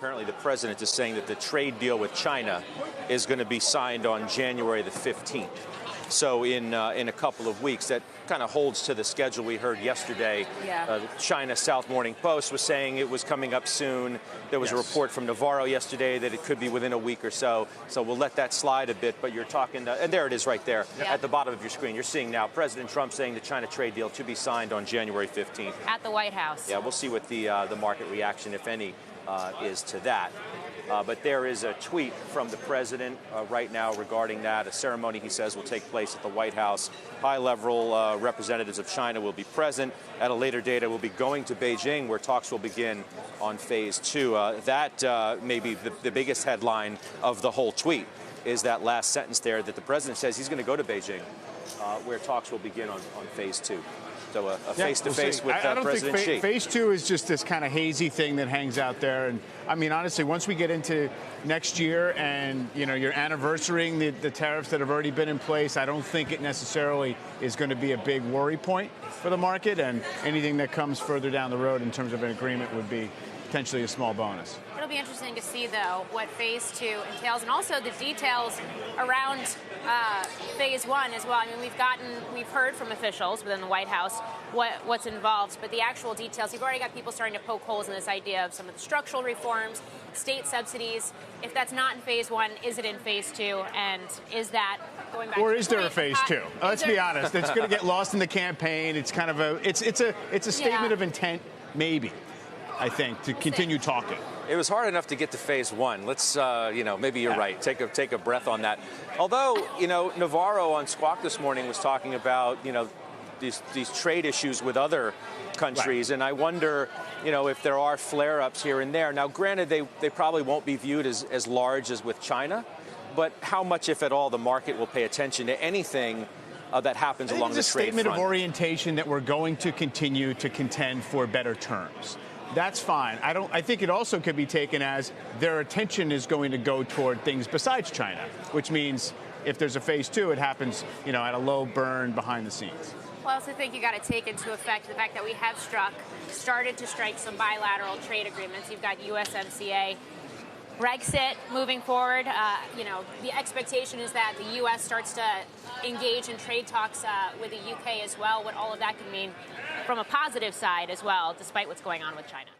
apparently the president is saying that the trade deal with China is going to be signed on January the 15th. So in a couple of weeks, that kind of holds to the schedule we heard yesterday. Yeah. China South Morning Post was saying it was coming up soon. There was a report from Navarro yesterday that it could be within a week or so. So we'll let that slide a bit. But you're talking, and there it is right there at the bottom of your screen. You're seeing now President Trump saying the China trade deal to be signed on January 15th. At the White House. Yeah, we'll see what the market reaction, if any, is to that. But there is a tweet from the president right now regarding that. A ceremony, he says, will take place at the White House. High-level representatives of China will be present. At a later date, it will be going to Beijing, where talks will begin on phase 2. That may be the biggest headline of the whole tweet, is that last sentence there that the president says he's going to go to Beijing, where talks will begin on phase 2. So a face-to-face with President Xi. Phase 2 is just this kind of hazy thing that hangs out there. And I mean, honestly, once we get into next year and, you know, you're anniversarying the tariffs that have already been in place, I don't think it necessarily is going to be a big worry point for the market. And anything that comes further down the road in terms of an agreement would be potentially a small bonus. It'll be interesting to see, though, what phase 2 entails, and also the details around phase 1 as well. I mean, we've heard from officials within the White House what's involved, but the actual details, you've already got people starting to poke holes in this idea of some of the structural reforms, state subsidies. If that's not in phase 1, is it in phase 2? And is that going back? Or is there a phase 2? Let's be honest. It's going to get lost in the campaign. It's kind of it's a statement of intent, maybe, I think, to continue talking. It was hard enough to get to phase 1. Let's, maybe you're right. Take a breath on that. Although, Navarro on Squawk this morning was talking about, these trade issues with other countries. Right. And I wonder, if there are flare-ups here and there. Now, granted, they probably won't be viewed as large as with China. But how much, if at all, the market will pay attention to anything that happens along the trade front? It's a statement of orientation that we're going to continue to contend for better terms. That's fine. I think it also could be taken as their attention is going to go toward things besides China, which means if there's a phase 2, it happens, at a low burn behind the scenes. Well, I also think you got to take into effect the fact that we have started to strike some bilateral trade agreements. You've got USMCA, Brexit moving forward. The expectation is that the U.S. starts to engage in trade talks with the UK as well, what all of that could mean from a positive side as well, despite what's going on with China.